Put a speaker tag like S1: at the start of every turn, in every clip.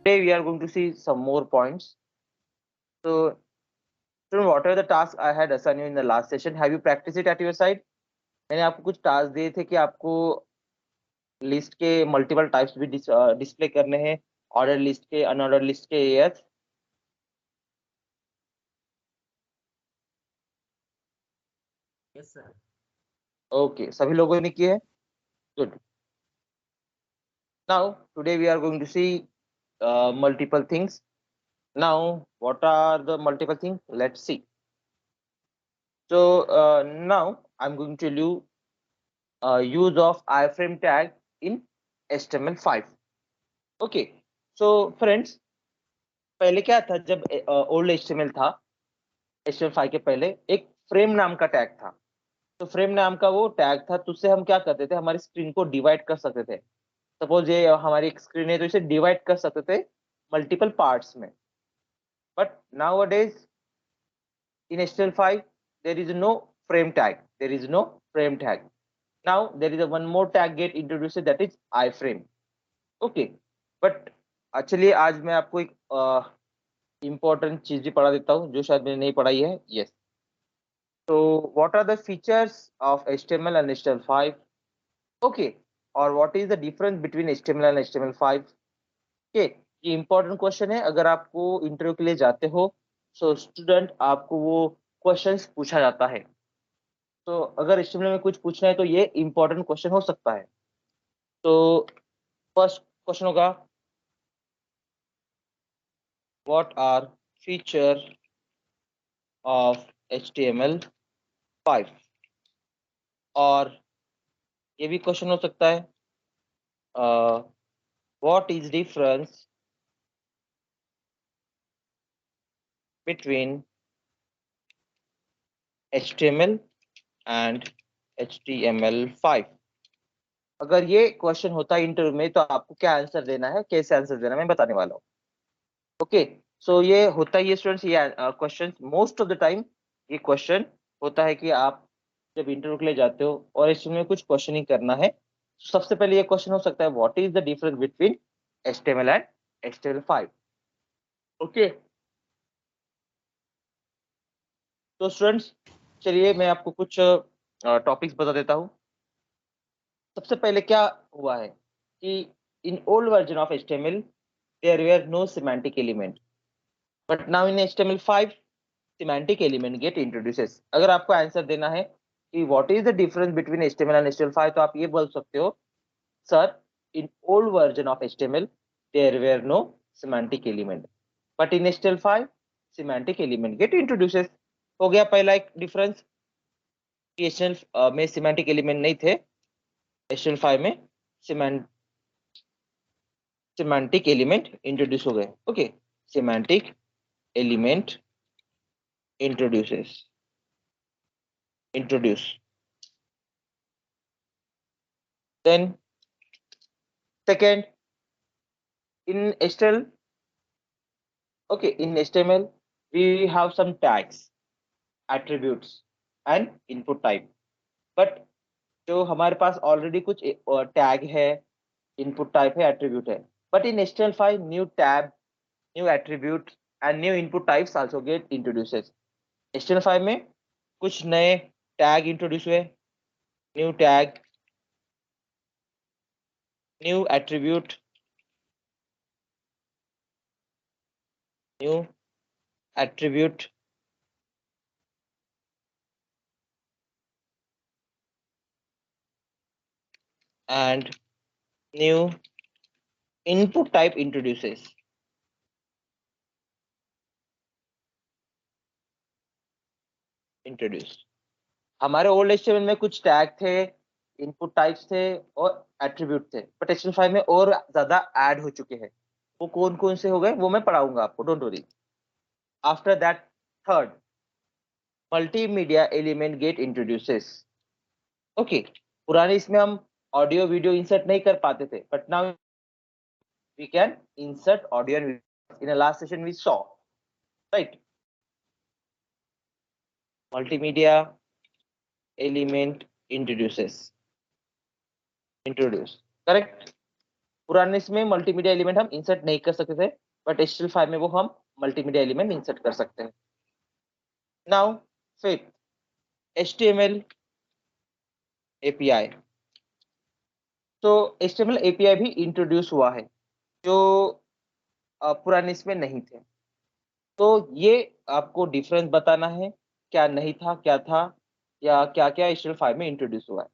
S1: today we are going to see some more points. So, whatever the task I had assigned you in the last session, have you practiced it at your side? मैंने आपको कुछ task दिए थे कि आपको list के multiple types भी display करने हैं, ऑर्डर लिस्ट के, अनऑर्डर लिस्ट के। Yes,
S2: yes sir.
S1: ओके, सभी लोगों ने किए हैं? Good. Now today we are going to see multiple things. Now, what are the multiple things? Let's see. So now I'm going to tell you use of iframe tag in HTML5. Okay. So friends, पहले क्या था, जब old HTML था, HTML5 के पहले एक frame नाम का टैग था। तो फ्रेम नाम का वो टैग था, तो उससे हम क्या करते थे, हमारी स्क्रीन को डिवाइड कर सकते थे। सपोज ये हमारी एक स्क्रीन है, तो इसे डिवाइड कर सकते थे मल्टीपल पार्ट्स में। But nowadays in HTML5 there is no frame tag. There is no frame tag. Now there is a one more tag get introduced, that is iframe. Okay, but actually आज मैं आपको एक important चीज भी पढ़ा देता हूँ जो शायद मैंने नहीं पढ़ाई है। Yes. So what are the features of HTML and HTML5? Okay, or what is the difference between HTML and HTML5? Okay, ये important question है। अगर आपको इंटरव्यू के लिए जाते हो, so स्टूडेंट आपको वो क्वेश्चंस पूछा जाता है। तो अगर HTML में कुछ पूछना है तो ये इंपॉर्टेंट क्वेश्चन हो सकता है। तो फर्स्ट क्वेश्चन होगा, what are feature of HTML5? और ये भी क्वेश्चन हो सकता है, what is difference between HTML and HTML5? अगर ये क्वेश्चन होता है इंटरव्यू में तो आपको क्या आंसर देना है, कैसे आंसर देना है, मैं बताने वाला हूँ। ओके, सो ये होता है, ये स्टूडेंट्स, ये question most of the time ये क्वेश्चन होता है कि आप जब इंटरव्यू के लिए जाते हो और इसमें कुछ क्वेश्चनिंग करना है, सबसे पहले ये क्वेश्चन हो सकता है, what is the difference between HTML and HTML5? Okay, तो स्टूडेंट्स चलिए मैं आपको कुछ टॉपिक्स बता देता हूँ। सबसे पहले क्या हुआ है कि in old version of HTML there were no semantic element, but now in HTML5 semantic element get introduces. अगर आपको आंसर देना है कि what is the difference between HTML and HTML5, तो आप ये बोल सकते हो, sir in old version of HTML there were no semantic element, but in HTML5 semantic element get introduces. हो गया पहला एक डिफरेंस, HTML में semantic element नहीं थे, HTML5 में semantic element introduce हो गए। Okay, semantic element introduce. Then second, in HTML, okay, in HTML we have some tags, attributes and input type, but जो हमारे पास ऑलरेडी कुछ टैग है, इनपुट टाइप है, एट्रीब्यूट है, but in HTML5 new tab, new attribute and new input types also get introduces. HTML5 में कुछ नए tag introduce हुए, new tag, new attribute, new attribute and new input type introduces. Introduce, हमारे old HTML में कुछ tag थे, input types थे और एट्रीब्यूट थे, बट HTML5 में और ज्यादा ऐड हो चुके हैं। वो कौन कौन से हो गए वो मैं पढ़ाऊंगा आपको, don't worry. After that third, multimedia element get introduces. Okay, पुराने इसमें हम ऑडियो वीडियो इंसर्ट नहीं कर पाते थे, but now we can insert audio and video. In last session we saw, right, multimedia element introduce, correct? पुराने इसमें multimedia element हम इंसर्ट नहीं कर सकते थे, बट HTML5 में वो हम मल्टीमीडिया एलिमेंट इंसर्ट कर सकते हैं। Now fifth, HTML API। तो HTML API भी इंट्रोड्यूस हुआ है, जो पुराने इसमें नहीं थे। तो ये आपको डिफरेंस बताना है, क्या नहीं था क्या था, या क्या क्या HTML5 में इंट्रोड्यूस हुआ है।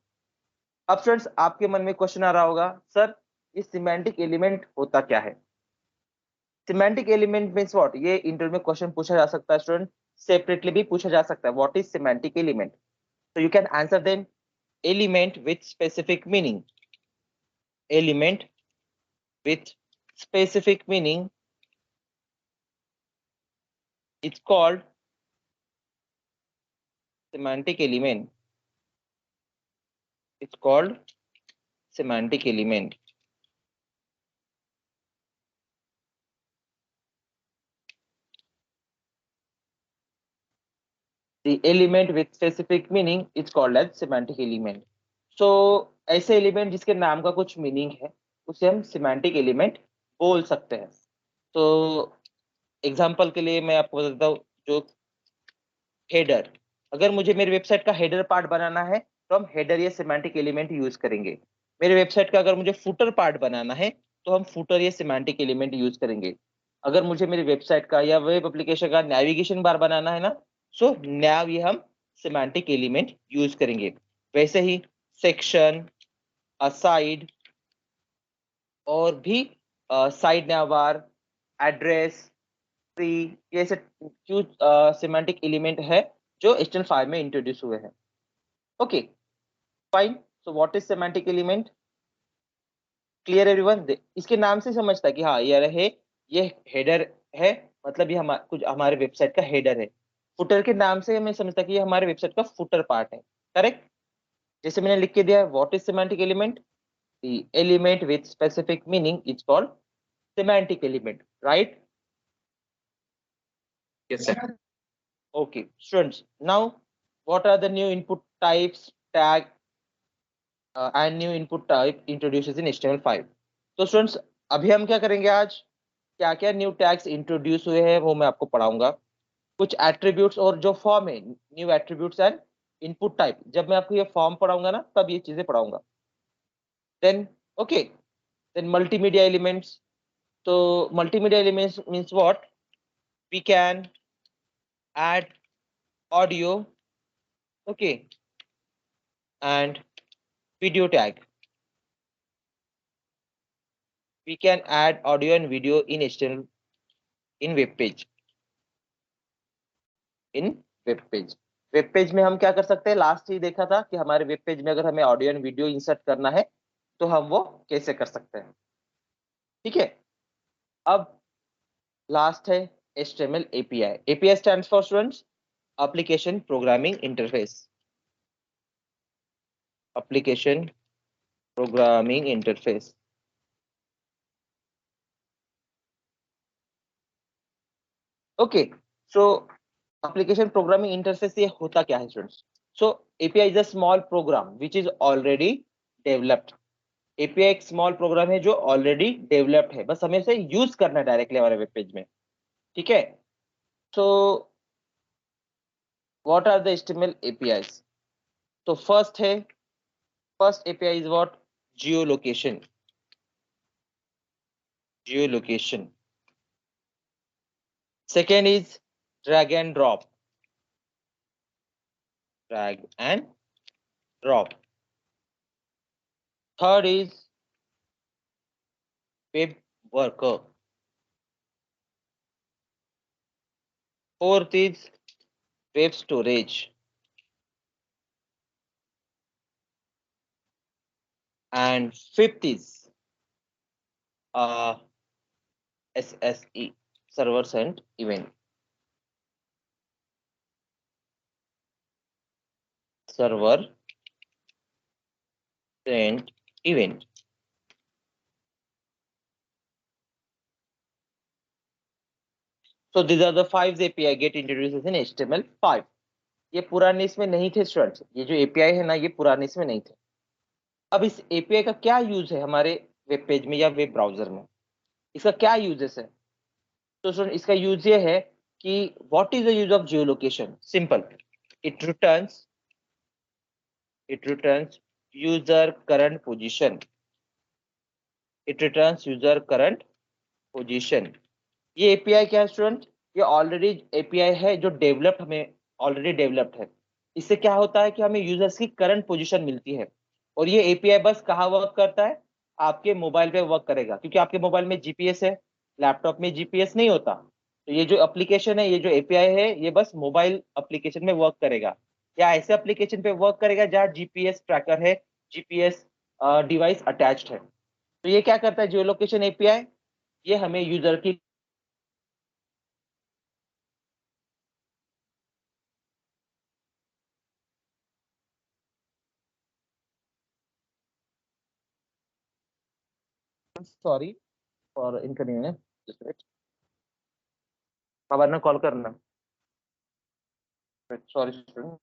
S1: अब स्टूडेंट्स आपके मन में क्वेश्चन आ रहा होगा, सर ये सिमेंटिक एलिमेंट होता क्या है? Semantic element means what? ये इंटरव्यू में क्वेश्चन पूछा जा सकता है स्टूडेंट, सेपरेटली भी पूछा जा सकता है, what is semantic element? so you can answer them, element with specific meaning, element with specific meaning, it's called semantic element, it's called semantic element. The element with specific meaning is called as semantic element. So ऐसे element जिसके नाम का कुछ meaning है उसे हम semantic element बोल सकते हैं। तो एग्जांपल के लिए मैं आपको बताता हूँ, जो हेडर, अगर मुझे मेरी वेबसाइट का हेडर पार्ट बनाना है तो हम हेडर या सिमेंटिक एलिमेंट यूज करेंगे। मेरे वेबसाइट का अगर मुझे फुटर पार्ट बनाना है तो हम फुटर या सिमेंटिक एलिमेंट यूज करेंगे। अगर मुझे मेरी वेबसाइट का या वेब एप्लीकेशन का नेविगेशन बार बनाना है ना, सो नैव ये हम सिमेंटिक एलिमेंट यूज करेंगे। वैसे ही सेक्शन, असाइड और भी साइड नैव बार, एड्रेस, ट्री, ये ऐसे कुछ सिमेंटिक एलिमेंट है जो HTML5 में इंट्रोड्यूस हुए हैं। Okay fine, so what is semantic element? Clear everyone? इसके नाम से समझता है कि हाँ ये हेडर है, मतलब ये कुछ हमारे वेबसाइट का हेडर है। फुटर के नाम से हमें समझता है कि ये हमारे वेबसाइट का फुटर पार्ट है। करेक्ट? जैसे मैंने लिख के दिया है, what is semantic element? The element with specific meaning is called semantic element, right?
S2: Yes, sir.
S1: Okay, students. Now, what are the new input types, tag, and new input type introduces in HTML5? तो students अभी हम क्या करेंगे आज, क्या क्या new tags introduce हुए हैं वो मैं आपको पढ़ाऊंगा। कुछ एट्रीब्यूट्स और जो फॉर्म है, new attributes and input type, जब मैं आपको ये फॉर्म पढ़ाऊंगा ना तब ये चीजें पढ़ाऊंगा। Then okay, then multimedia elements. तो multimedia elements means what? We can add audio, okay, and video tag. We can add audio and video in HTML in web page. In web page. Web page में हम क्या कर सकते हैं? Last ही देखा था कि हमारे वेब पेज में अगर हमें ऑडियो एंड वीडियो इंसर्ट करना है तो हम वो कैसे कर सकते हैं। ठीक है, अब लास्ट है HTML API. API stands for students application programming interface. Application programming interface. Okay, so application programming interface ये होता क्या है students? So API is a small program which is already developed. API एक स्मॉल प्रोग्राम है जो already developed है, बस हमें इसे यूज करना है डायरेक्टली हमारे वेब पेज में। ठीक है, so what are the HTML APIs? तो first API is what? Geolocation. Geolocation. Second is drag and drop. Drag and drop. Third is web worker. Fourth is web storage. And fifth is SSE, server sent event. Server sent event. So these are the 5 API get introduced in HTML5. ये पुराने इसमें नहीं थे students, ये जो API है ना ये पुराने इसमें नहीं थे। अब इस API का क्या यूज है हमारे वेब पेज में या वेब ब्राउजर में। इसका क्या यूजेस है? तो स्टूडेंट इसका यूज ये है कि what is the use of Jio location? Simple, it returns user current position. It returns user current position. ये एपीआई क्या है स्टूडेंट? ये ऑलरेडी एपीआई है जो डेवलप्ड, हमें ऑलरेडी डेवलप्ड है। इससे क्या होता है कि हमें यूजर्स की करंट पोजीशन मिलती है। और ये एपीआई बस कहाँ वर्क करता है? आपके मोबाइल पे वर्क करेगा, क्योंकि आपके मोबाइल में जीपीएस है, लैपटॉप में जीपीएस नहीं होता। तो ये जो एप्लीकेशन है, ये जो एपीआई है, ये बस मोबाइल एप्लीकेशन में वर्क करेगा, या ऐसे एप्लीकेशन पे वर्क करेगा जहाँ जीपीएस ट्रैकर है, जीपीएस डिवाइस अटैच्ड है। तो ये क्या करता है जियो लोकेशन एपीआई? ये हमें यूजर की सॉरी फॉर इनकन्वीनियंस, वरना कॉल करना। Sorry student.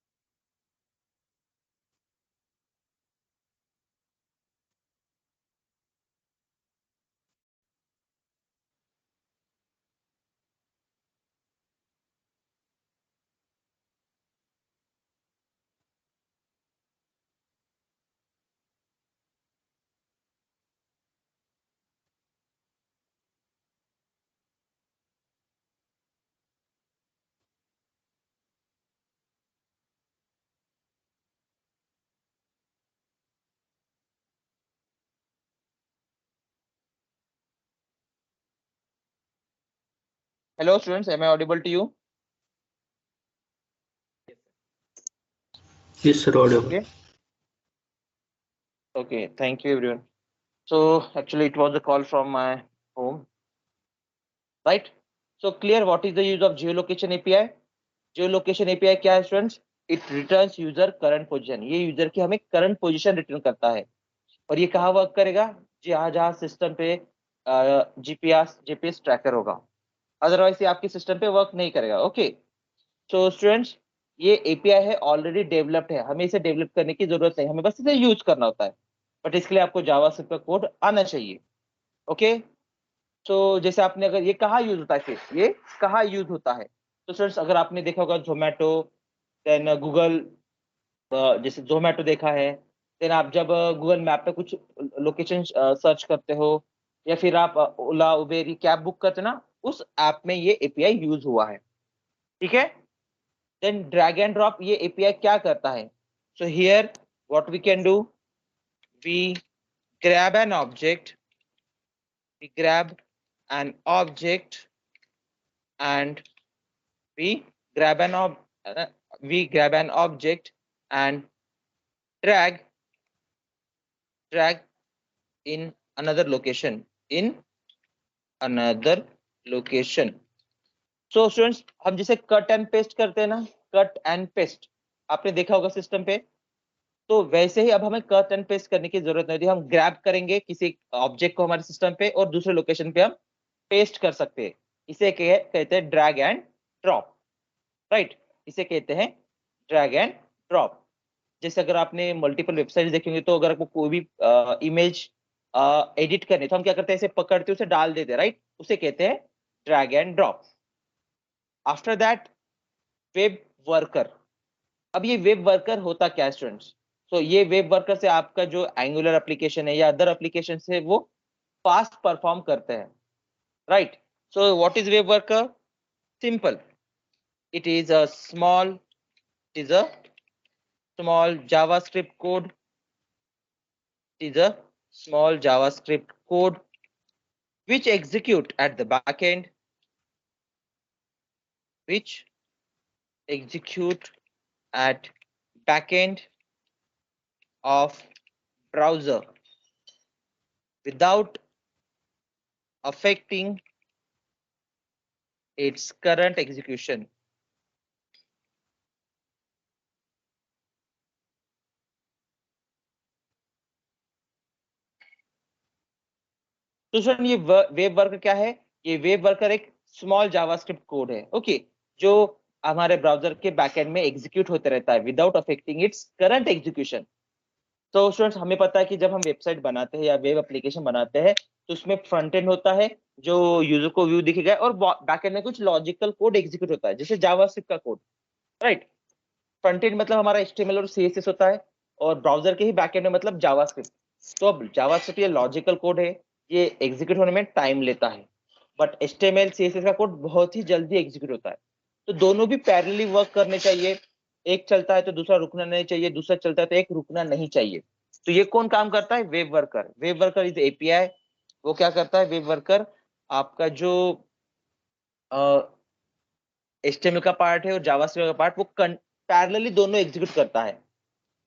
S1: Hello students, am I audible to you?
S3: Yes, sir, audible.
S1: Okay, okay, thank you everyone. So actually it was a call from my home, right? So clear what is the use of geolocation API? geolocation API क्या है students? It returns user current position. ये user की हमें current position return करता है। और ये कहाँ वर्क करेगा? जहाँ जहाँ सिस्टम पे जीपीएस ट्रैकर होगा, अदरवाइज ये आपके सिस्टम पे वर्क नहीं करेगा। ओके, सो स्टूडेंट्स ये एपीआई है, ऑलरेडी डेवलप्ड है, हमें इसे डेवलप करने की जरूरत नहीं, हमें बस इसे यूज करना होता है। बट इसके लिए आपको जावास्क्रिप्ट का कोड आना चाहिए। ओके, तो जैसे आपने, अगर ये कहाँ यूज होता है, फिर ये कहाँ यूज होता है? तो स्टूडेंट्स अगर आपने देखा होगा जोमेटो, देन गूगल, जैसे जोमेटो देखा है, देन आप जब गूगल मैप पे कुछ लोकेशन सर्च करते हो, या फिर आप ओला उबेर कैब बुक करते हो ना, उस ऐप में ये एपीआई यूज हुआ है। ठीक है, देन ड्रैग एंड ड्रॉप ये एपीआई क्या करता है? So here what we can do, we grab an object we grab an object and we grab an ob we grab an object and drag in another location, in another location. So students, हम जिसे cut and paste करते हैं ना, cut and paste आपने देखा होगा system पे, तो वैसे ही अब हमें कट एंड पेस्ट करने की जरूरत नहीं होती। हम ग्रैब करेंगे किसी ऑब्जेक्ट को हमारे सिस्टम पे और दूसरे लोकेशन पे हम पेस्ट कर सकते हैं। इसे कहते हैं ड्रैग एंड ड्रॉप, राइट? इसे कहते हैं ड्रैग एंड ड्रॉप। जैसे अगर आपने मल्टीपल वेबसाइट देखेंगे, तो अगर आपको कोई भी इमेज एडिट करनी, तो हम क्या करते हैं, इसे पकड़ते उसे डाल देते, राइट? उसे कहते हैं drag and drop. After that web worker. अब ये वेब वर्कर होता क्या है स्टूडेंट्स? तो ये वेब वर्कर से आपका जो एंगुलर एप्लीकेशन है या अदर एप्लीकेशन है वो फास्ट परफॉर्म करते हैं, right? So what is web worker? Simple, it is a small it is a small javascript code. It is a small javascript code which execute at the backend, which execute at backend of browser without affecting its current execution. तो sir ये web worker क्या है? ये web worker एक small JavaScript code है, okay, जो हमारे browser के बैकएंड में एग्जीक्यूट होते रहता है without affecting its current execution. तो स्टूडेंट्स हमें पता है कि जब हम वेबसाइट बनाते हैं या वेब एप्लीकेशन बनाते हैं तो उसमें फ्रंट एंड होता है जो यूजर को व्यू दिखेगा, और बैक एंड में कुछ लॉजिकल कोड एग्जीक्यूट होता है जैसे जावास्क्रिप्ट का कोड, राइट। फ्रंट एंड मतलब हमारा HTML और CSS होता है, और ब्राउजर के ही बैक एंड में मतलब जावास्क्रिप्ट। तो अब जावास्क्रिप्ट ये लॉजिकल कोड है, ये एग्जीक्यूट होने में टाइम लेता है, बट HTML CSS का कोड बहुत ही जल्दी एग्जीक्यूट होता है। तो दोनों भी पैरेलली वर्क करने चाहिए, एक चलता है तो दूसरा रुकना नहीं चाहिए, दूसरा चलता है तो एक रुकना नहीं चाहिए। तो ये कौन काम करता है? Web worker. Web worker is API। वो क्या करता है वेब वर्कर? आपका जो HTML का पार्ट है और जावास्क्रिप्ट का पार्ट, वो पैरेलली दोनों एग्जीक्यूट करता है।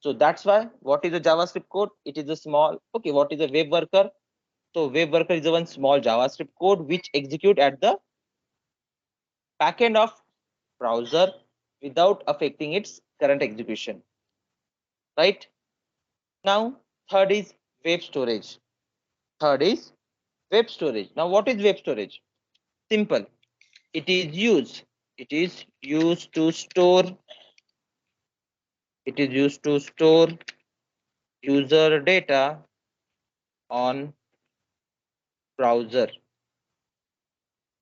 S1: So that's why what is a JavaScript code? It is a small, okay, what is a web worker? So web worker is a one small JavaScript code which execute at the backend of browser without affecting its current execution, right? Now, third is web storage. Third is web storage. Now, what is web storage? Simple. It is used. It is used to store. It is used to store user data on browser.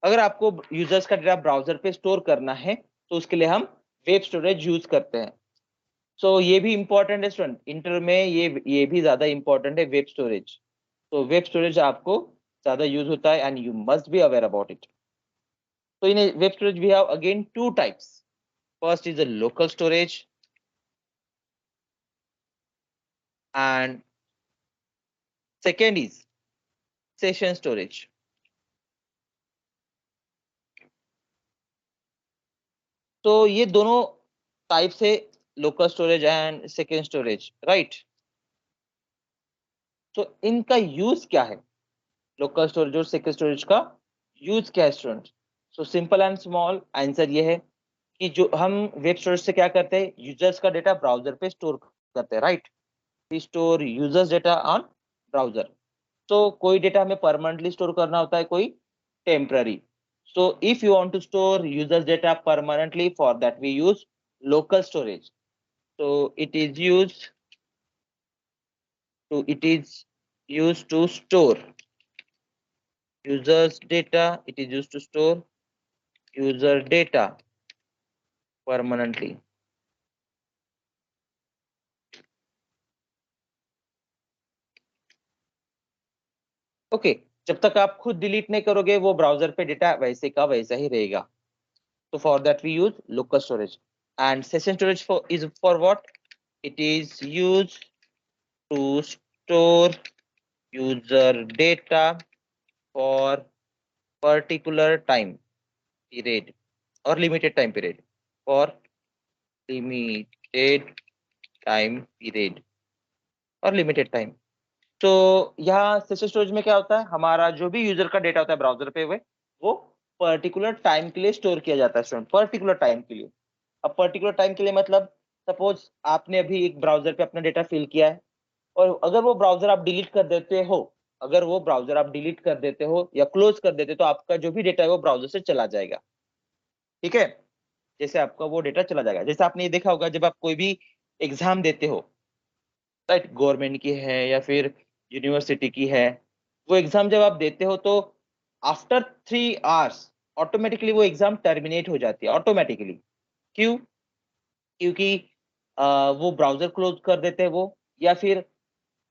S1: अगर आपको users का data browser पे store करना है तो उसके लिए हम वेब स्टोरेज यूज करते हैं। सो ये भी इंपॉर्टेंट है स्टूडेंट, इंटर में ये भी ज्यादा इंपॉर्टेंट है वेब स्टोरेज। तो वेब स्टोरेज आपको ज्यादा यूज होता है and you must be aware about it. So in a web storage we have again two types. First is a local storage and second is session storage. तो ये दोनों type से local storage and second storage, right. तो इनका use क्या है? Local storage और second storage का यूज क्या है student? So simple and small answer ये है कि जो हम वेब स्टोरेज से क्या करते हैं, यूजर्स का डेटा ब्राउजर पे स्टोर करते हैं, right. We store users data on browser. तो कोई डेटा हमें परमानेंटली स्टोर करना होता है, कोई temporary. So if you want to store users data permanently, for that we use local storage. so it is used it is used to store users data. It is used to store user data permanently. Okay जब तक आप खुद delete नहीं करोगे वो browser पे data वैसे का वैसा ही रहेगा। तो for that we use local storage. And session storage for is for what? It is use to store user data for particular time period or limited time period, for limited time period और limited time. तो यहाँ session storage में क्या होता है, हमारा जो भी यूजर का डेटा होता है ब्राउजर पे हुए वो पर्टिकुलर टाइम के लिए स्टोर किया जाता है स्टूडेंट, पर्टिकुलर टाइम के लिए। अब पर्टिकुलर टाइम के लिए मतलब सपोज आपने अभी एक ब्राउजर पे अपना डेटा फिल किया है, और अगर वो ब्राउजर आप डिलीट कर देते हो, अगर वो ब्राउजर आप डिलीट कर देते हो या क्लोज कर देते हो तो आपका जो भी डेटा है वो ब्राउजर से चला जाएगा, ठीक है। जैसे आपका वो डेटा चला जाएगा। जैसे आपने ये देखा होगा जब आप कोई भी एग्जाम देते हो, राइट, गवर्नमेंट की है या फिर यूनिवर्सिटी की है, वो एग्जाम जब आप देते हो तो आफ्टर 3 आवर्स ऑटोमेटिकली वो एग्जाम टर्मिनेट हो जाती है ऑटोमेटिकली। क्यों? क्योंकि वो ब्राउजर क्लोज कर देते हैं वो, या फिर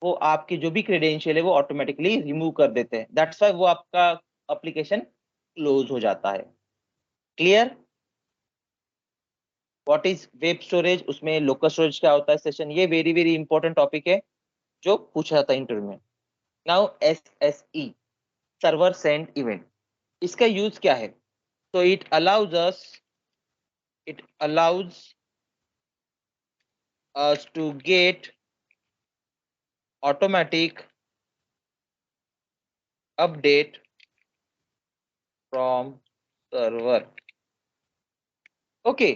S1: वो आपकी जो भी क्रेडेंशियल है वो ऑटोमेटिकली रिमूव कर देते हैं। दैट्स व्हाई वो आपका एप्लीकेशन क्लोज हो जाता है। Clear? What is web storage, उसमें लोकल स्टोरेज क्या होता है सेशन, ये वेरी वेरी इंपॉर्टेंट टॉपिक है जो पूछा जाता है इंटरव्यू में। Now SSE, server send event, इसका यूज क्या है? तो it allows us to get automatic update from server. Okay,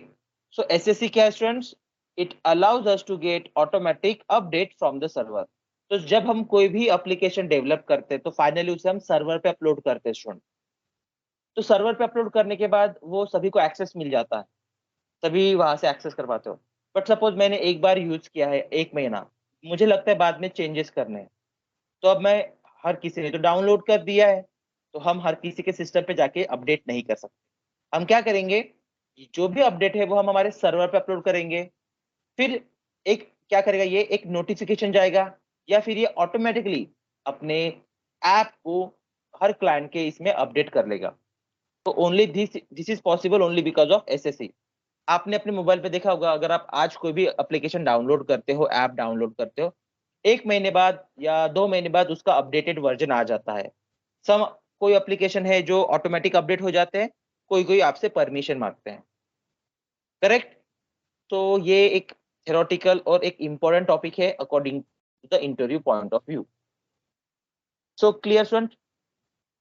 S1: so SSE क्या है students? It allows us to get automatic update from the server. तो जब हम कोई भी एप्लीकेशन डेवलप करते हैं तो फाइनली उसे हम सर्वर पे अपलोड करते हैं स्टूडेंट। तो सर्वर पे अपलोड करने के बाद वो सभी को एक्सेस मिल जाता है, सभी वहां से एक्सेस कर पाते हो। बट सपोज मैंने एक बार यूज किया है 1 महीना, मुझे लगता है बाद में चेंजेस करने हैं, तो अब मैं, हर किसी ने तो डाउनलोड कर दिया है, तो हम हर किसी के सिस्टम पे जाके अपडेट नहीं कर सकते। हम क्या करेंगे, जो भी अपडेट है वो हम हमारे सर्वर पे अपलोड करेंगे। फिर एक क्या करेगा, ये एक नोटिफिकेशन जाएगा, या फिर ये ऑटोमेटिकली अपने ऐप को हर क्लाइंट के इसमें अपडेट कर लेगा। तो only this this is possible only because of SSC. आपने अपने मोबाइल पे देखा होगा, अगर आप आज कोई भी एप्लीकेशन डाउनलोड करते हो, ऐप डाउनलोड करते हो, 1 महीने बाद या 2 महीने बाद उसका अपडेटेड वर्जन आ जाता है। सम कोई एप्लीकेशन है जो ऑटोमेटिक अपडेट हो जाते हैं, कोई कोई आपसे परमिशन मांगते हैं। करेक्ट। तो ये एक थेरोटिकल और एक इंपॉर्टेंट टॉपिक है according to the interview point of view. So clear student,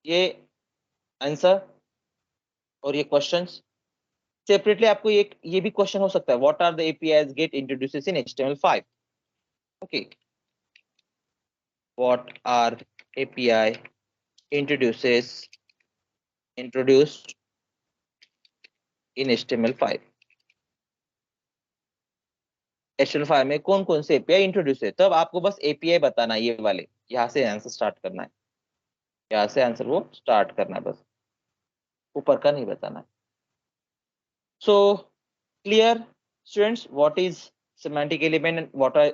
S1: ये आंसर और ये क्वेश्चंस सेपरेटली आपको एक ये भी क्वेश्चन हो सकता है, what are the APIs get introduces in HTML5। Okay, what are API introduced in HTML5। HTML5 में कौन कौन से एपीआई इंट्रोड्यूस है, तब आपको बस एपीआई बताना है, ये वाले यहाँ से आंसर स्टार्ट करना है, यहाँ से आंसर वो स्टार्ट करना है, बस ऊपर का नहीं बताना है। So clear students, what is semantic element and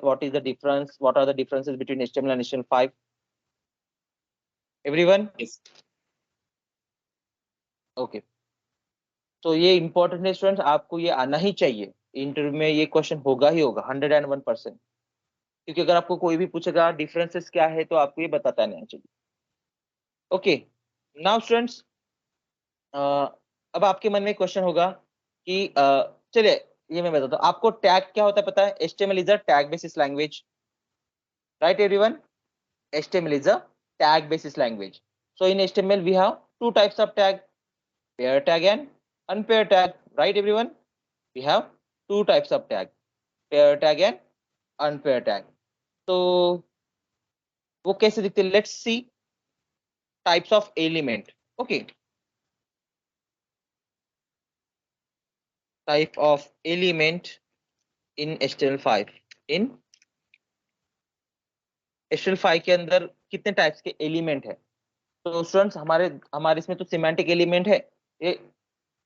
S1: what is the difference, what are the differences between HTML and HTML5? Everyone?
S2: Yes.
S1: Okay. तो ये इंपॉर्टेंट है स्टूडेंट्स, आपको ये आना ही चाहिए, इंटरव्यू में ये क्वेश्चन होगा ही होगा 101%। क्योंकि अगर आपको कोई भी पूछेगा डिफरेंसेस क्या है, तो आपको ये बताता नहीं चाहिए। ओके, नाउ स्टूडेंट्स, अब आपके मन में क्वेश्चन होगा कि चलिए ये मैं बताता हूँ आपको, टैग क्या होता है पता है? HTML is a tag basis language, right everyone? HTML is a tag basis language. So in HTML we have two types of tag, pair tag and unpaired tag, right everyone? We have two types of tag, pair tag and unpaired tag. तो वो कैसे दिखते हैं? Let's see types of element. Okay, type of element in HTML5. In HTML5 के अंदर कितने types के element है? तो स्टूडेंट्स हमारे हमारे इसमें तो सिमेंटिक एलिमेंट है ये,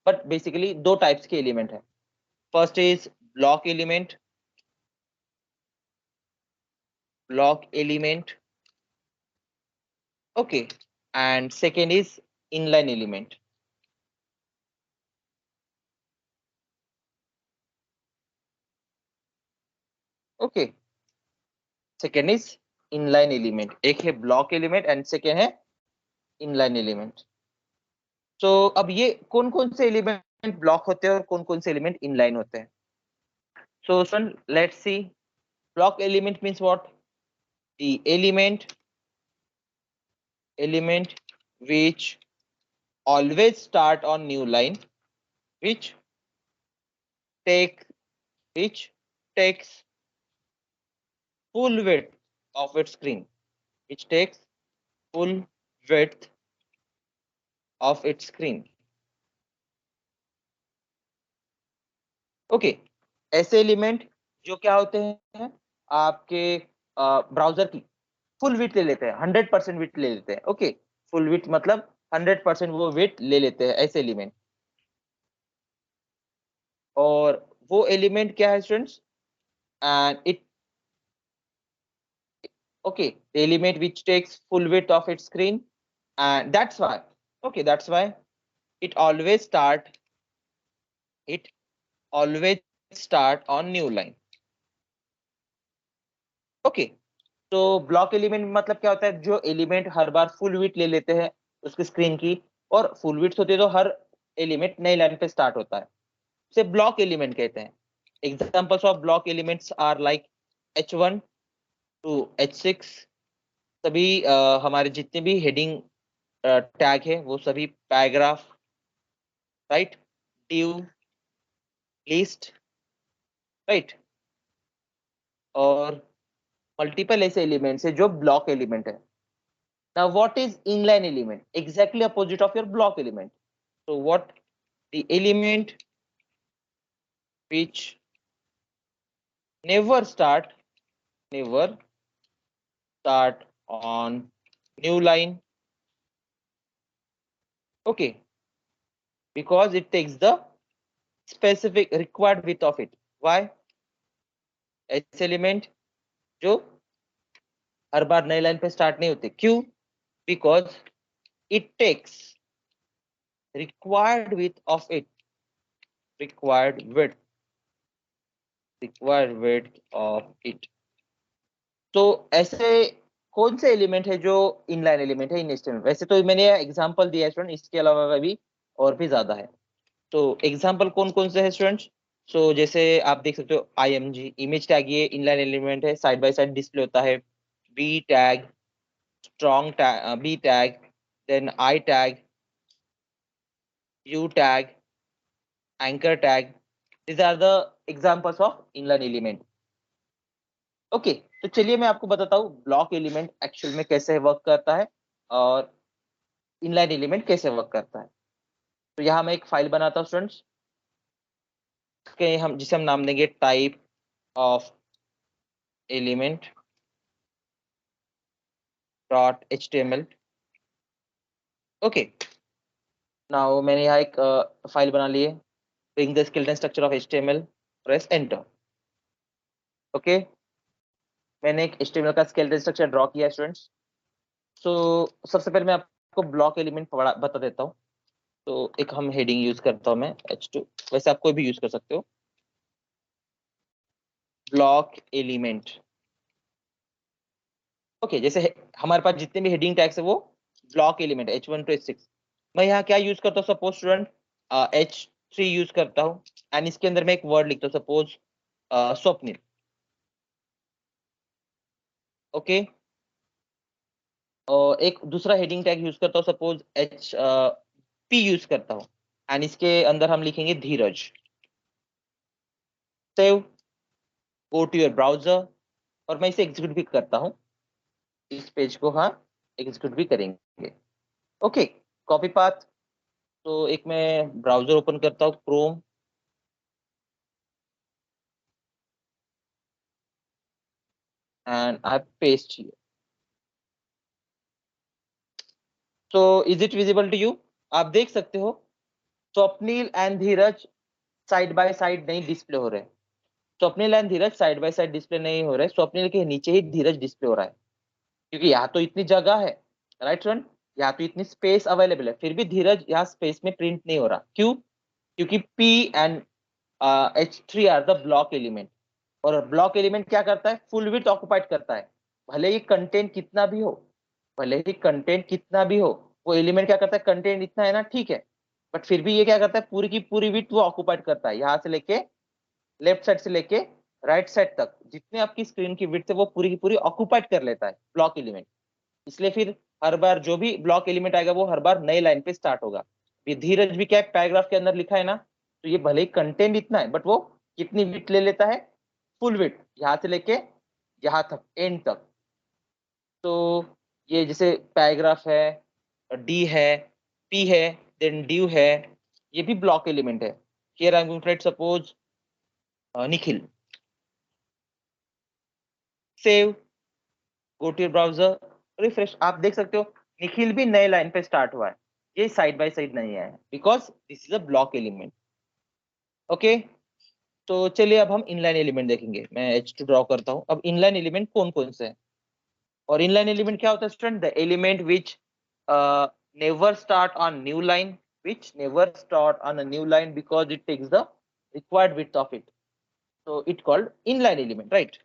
S1: बट बेसिकली दो टाइप्स के एलिमेंट है। First is block element, okay, and second is inline element. Okay, second is inline element, एक है block element and second है inline element. So अब ये कौन कौन से एलिमेंट ब्लॉक होते हैं और कौन कौन से एलिमेंट इनलाइन होते हैं? So son, let's see. Block element means what? The element which always start on new line, which take which takes full width of its screen, which takes full width of its screen. Okay, ऐसे element जो क्या होते हैं, आपके browser की full width ले लेते हैं, 100% विड्थ ले लेते हैं। ओके, फुल विड्थ मतलब 100% वो विड्थ ले लेते हैं ऐसे एलिमेंट। और वो एलिमेंट क्या है students? And it okay, the element which takes full width of its screen, and that's why, okay, that's why it always start on new line. Okay, तो ब्लॉक एलिमेंट मतलब क्या होता है? जो एलिमेंट हर बार फुल विड्थ ले लेते हैं उसकी स्क्रीन की, और फुल विड्थ होती है तो हर एलिमेंट नई लाइन पे स्टार्ट होता है, उसे ब्लॉक एलिमेंट कहते हैं। Examples of block elements are like H1 to H6। सभी हमारे जितने भी हेडिंग टैग है वो सभी, paragraph, right, div, list, right, और मल्टीपल ऐसे एलिमेंट्स है जो ब्लॉक एलिमेंट है। Now what is inline element? Exactly opposite of your block element. So what? The element which never start never start on new line. Okay, because it takes the specific required width of it. Why? ऐसे element जो हर बार नई line पे start नहीं होते, क्यों? Because it takes required width of it, required width of it. तो ऐसे कौन से एलिमेंट है जो इनलाइन एलिमेंट है इन HTML? वैसे तो मैंने एग्जांपल दिया है स्टूडेंट, इसके अलावा भी और भी ज्यादा है। तो एग्जांपल कौन कौन से है स्टूडेंट्स? सो जैसे आप देख सकते हो IMG इमेज टैग, ये इनलाइन एलिमेंट है, साइड बाय साइड डिस्प्ले होता है। B tag, strong tag, B tag, then I tag, U tag, anchor tag, these are the examples of inline element. Okay, तो चलिए मैं आपको बताता हूँ ब्लॉक एलिमेंट एक्चुअल में कैसे वर्क करता है और इनलाइन एलिमेंट कैसे वर्क करता है। तो यहाँ मैं एक फाइल बनाता हूँ स्टूडेंट्स, हम जिसे हम नाम देंगे type of element .html। Okay, now मैंने यहाँ एक फाइल बना ली है, bring the skeleton structure of HTML, press enter। Okay, मैंने एक HTML का स्केलेटन स्ट्रक्चर ड्रॉ किया है स्टूडेंट्स। सो सबसे पहले मैं आपको ब्लॉक एलिमेंट बता देता हूँ। तो एक हम हेडिंग यूज करता हूँ मैं H2, वैसे आप कोई भी यूज कर सकते हो। ब्लॉक एलिमेंट, ओके, जैसे हमारे पास जितने भी हेडिंग टैग्स है वो block element H1 to H6। मैं यहाँ क्या यूज करता हूँ, सपोज स्टूडेंट H3 यूज करता हूँ एंड इसके अंदर मैं एक वर्ड लिखता हूँ, सपोज स्वप्निल। ओके, और एक दूसरा हेडिंग टैग यूज करता हूँ, सपोज P यूज करता हूँ एंड इसके अंदर हम लिखेंगे Dheeraj. Save, go to your browser, और मैं इसे एग्जीक्यूट भी करता हूँ, इस पेज को हाँ एग्जीक्यूट भी करेंगे। ओके, कॉपी पाथ, तो एक मैं ब्राउजर ओपन करता हूँ, Chrome, and I paste here. So is it visible to you? आप देख सकते हो Swapnil and Dheeraj side by side नहीं डिस्प्ले हो रहे। Swapnil and Dheeraj side by side display नहीं हो रहे, स्वप्निल के नीचे ही धीरज डिस्प्ले हो रहा है, क्योंकि यहाँ तो इतनी जगह है, राइट स्टूडेंट, यहाँ तो इतनी स्पेस अवेलेबल है, फिर भी धीरज यहाँ स्पेस में प्रिंट नहीं हो रहा। क्यों? क्योंकि P and H3 are the block element, और ब्लॉक एलिमेंट क्या करता है, फुल विड्थ ऑक्युपाइड करता है। भले ही कंटेंट कितना भी हो, भले ही कंटेंट कितना भी हो, वो एलिमेंट क्या करता है, कंटेंट इतना है ना, ठीक है, बट फिर भी ये क्या करता है, पूरी की पूरी विड्थ वो ऑक्युपाइड करता है, यहाँ से लेके लेफ्ट साइड से लेके राइट साइड तक जितने आपकी स्क्रीन की विड्थ है वो पूरी की पूरी ऑक्युपाइड कर लेता है ब्लॉक एलिमेंट। इसलिए फिर हर बार जो भी ब्लॉक एलिमेंट आएगा वो हर बार नई लाइन पे स्टार्ट होगा। ये धीरज भी क्या है, पैराग्राफ के अंदर लिखा है ना, तो ये भले ही कंटेंट इतना है बट वो कितनी विड्थ ले लेता है, फुल विड्थ, यहाँ से लेके यहाँ तक, एंड तक। तो ये जैसे पैराग्राफ है, डी है, पी है, देन ड्यू है, ये भी ब्लॉक एलिमेंट है। Here I am going to write suppose Nikhil. Save, go to your browser, refresh, आप देख सकते हो निखिल भी नए लाइन पे स्टार्ट हुआ है, ये साइड बाय साइड नहीं है because this is a block element. Okay, तो चलिए अब हम इनलाइन एलिमेंट देखेंगे। मैं H2 ड्रॉ करता हूँ। अब इनलाइन एलिमेंट कौन कौन से हैं, और इनलाइन एलिमेंट क्या होता है student? The element which never start on new line, which never start on a new line because it takes the required width of it, so it called inline element, right?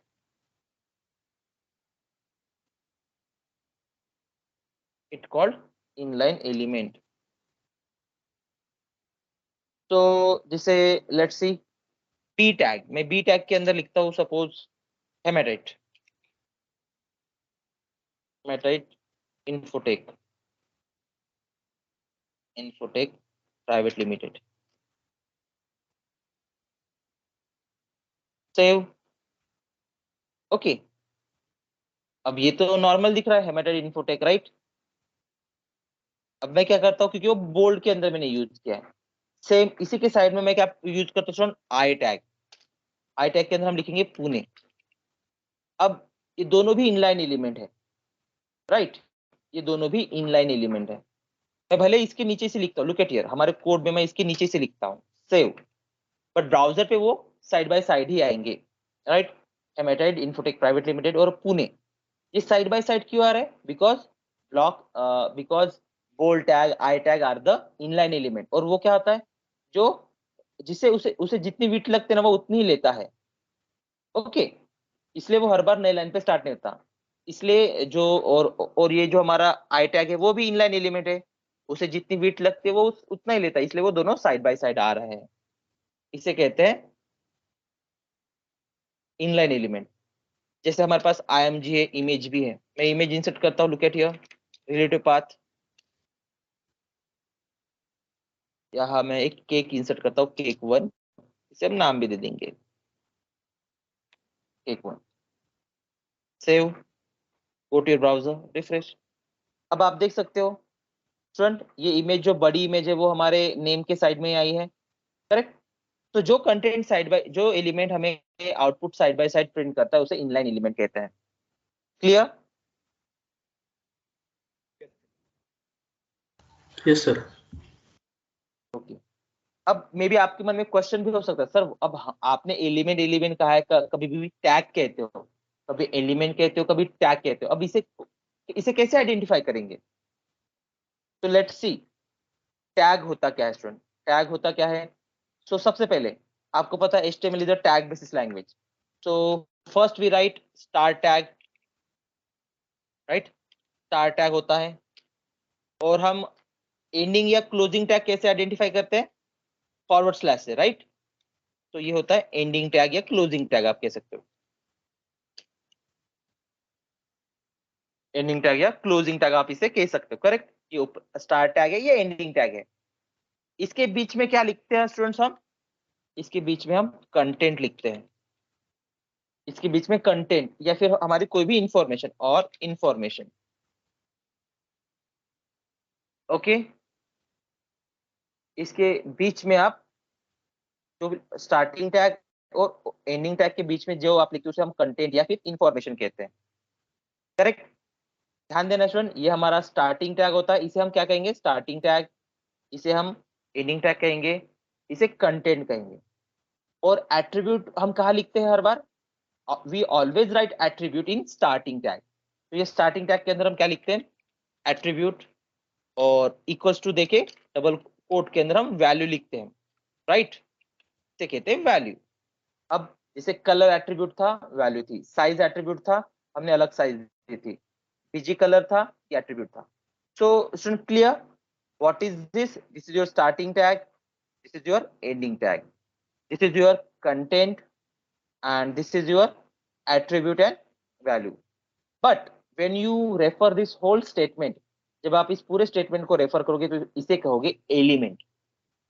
S1: It called inline element. तो जैसे let's see B tag, मैं B tag के अंदर लिखता हूँ suppose hematite, hematite infotech, infotech private limited. Save. Okay, अब ये तो नॉर्मल दिख रहा है हेमेटाइट इन्फोटेक, राइट? अब मैं क्या करता हूँ, क्योंकि वो बोल्ड के अंदर मैंने यूज किया है, सेम इसी के साइड में मैं क्या यूज करता हूँ, आई टैग, आई टैग के अंदर हम लिखेंगे पुणे। अब ये दोनों भी इनलाइन एलिमेंट है, राइट? ये दोनों भी इनलाइन एलिमेंट है। मैं भले इसके नीचे से लिखता हूँ, लुक एट हियर, हमारे कोड में मैं इसके नीचे से लिखता हूँ सेव, बट ब्राउजर पे वो साइड बाय साइड ही आएंगे, राइट? एमेटाइड इन्फोटेक प्राइवेट लिमिटेड और पुणे, ये साइड बाय साइड क्यों आ रहा है? Because block, because bold tag, I tag are the inline element, और वो क्या होता है, जो जिसे उसे उसे जितनी विड्थ लगते हैं ना वो उतनी ही लेता है, ओके? इसलिए वो हर बार नए लाइन पे स्टार्ट नहीं होता। इसलिए जो और ये जो हमारा आई टैग है वो भी इनलाइन एलिमेंट है, उसे जितनी विड्थ लगती है वो उतना ही लेता है, इसलिए वो दोनों साइड बाय साइड आ रहे हैं। इसे कहते हैं इनलाइन एलिमेंट। जैसे हमारे पास IMG है, इमेज भी है, मैं इमेज इंसर्ट करता हूँ, look at here, relative path, यहाँ मैं एक केक इंसर्ट करता हूँ, केक 1, इसे हम नाम भी दे देंगे cake 1, save, go to your browser, refresh. अब आप देख सकते हो स्टूडेंट, ये इमेज जो बड़ी इमेज है वो हमारे नेम के साइड में आई है, करेक्ट? तो जो कंटेंट साइड बाय, जो एलिमेंट हमें output side by side print करता है उसे इनलाइन एलिमेंट कहते हैं। क्लियर?
S3: Yes sir.
S1: ओके। अब मे बी आपके मन में क्वेश्चन भी हो सकता है, सर अब आपने एलिमेंट एलिमेंट कहा है, कभी भी टैग कहते हो, कभी एलिमेंट कहते हो, कभी टैग कहते हो, अब इसे इसे कैसे आइडेंटिफाई करेंगे? तो लेट्स सी, टैग होता क्या है स्टूडेंट, टैग होता क्या है? सो सबसे पहले आपको पता है HTML is a tag basis language, so first we write star tag, right? Star tag होता है, और हम एंडिंग या क्लोजिंग टैग कैसे आइडेंटिफाई करते हैं? फॉरवर्ड स्लैश से, राइट? तो ये होता है एंडिंग टैग या क्लोजिंग टैग, आप कह सकते हो एंडिंग टैग या क्लोजिंग टैग, आप इसे कह सकते हो, करेक्ट? ये स्टार्ट टैग है, ये एंडिंग टैग है। इसके बीच में क्या लिखते हैं स्टूडेंट्स हम? इसके बीच में हम कंटेंट लिखते हैं, इसके बीच में कंटेंट या फिर हमारी कोई भी इंफॉर्मेशन और इंफॉर्मेशन, ओके? इसके बीच में आप जो स्टार्टिंग टैग और एंडिंग टैग के बीच में जो आप लिखते हो उसे हम कंटेंट या फिर इंफॉर्मेशन कहते हैं, करेक्ट? ध्यान देना स्टूडेंट, ये हमारा स्टार्टिंग टैग होता है, इसे हम क्या कहेंगे? Starting tag. इसे हम एंडिंग टैग कहेंगे, इसे कंटेंट कहेंगे। और एट्रीब्यूट हम कहाँ लिखते हैं हर बार? We always write attribute in starting tag. तो ये स्टार्टिंग टैग के अंदर हम क्या लिखते हैं? एट्रीब्यूट, और इक्वल्स टू देके डबल कोट के अंदर हम वैल्यू लिखते हैं, राइट? इसे कहते हैं वैल्यू। अब जैसे कलर एट्रीब्यूट था, वैल्यू थी, साइज एट्रीब्यूट था, हमने अलग साइज दी थी, बीजी कलर था, ये एट्रीब्यूट था। So student clear, what is this? This is your starting tag, this is your ending tag, this is your content, and this is your attribute and value. But when you refer this whole statement, जब आप इस पूरे statement को refer करोगे तो इसे कहोगे element,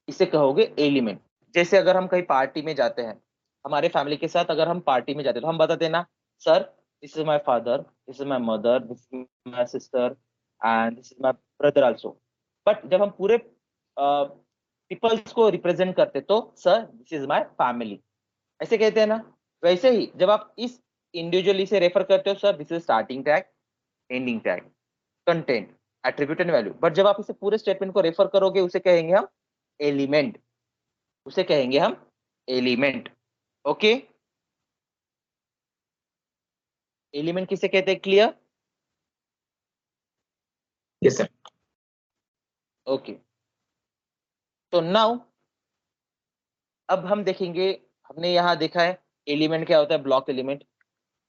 S1: इसे कहोगे एलिमेंट। जैसे अगर हम कहीं पार्टी में जाते हैं, हमारे फैमिली के साथ अगर हम पार्टी में जाते हैं तो हम बताते हैं ना, sir this is my father, this is my mother, this is my sister and this is my brother also. But जब हम पूरे पीपल्स को रिप्रेजेंट करते तो sir this is my family, ऐसे कहते हैं ना। वैसे ही जब आप इस इंडिविजुअली से रेफर करते हो, sir this is starting tag, ending tag, content, attribute and value. But जब आप इसे पूरे स्टेटमेंट को रेफर करोगे उसे कहेंगे हम एलिमेंट, उसे कहेंगे हम एलिमेंट, ओके? एलिमेंट किसे कहते हैं? क्लियर?
S3: Yes sir.
S1: ओके। तो नाउ अब हम देखेंगे, हमने यहाँ देखा है एलिमेंट क्या होता है, ब्लॉक एलिमेंट।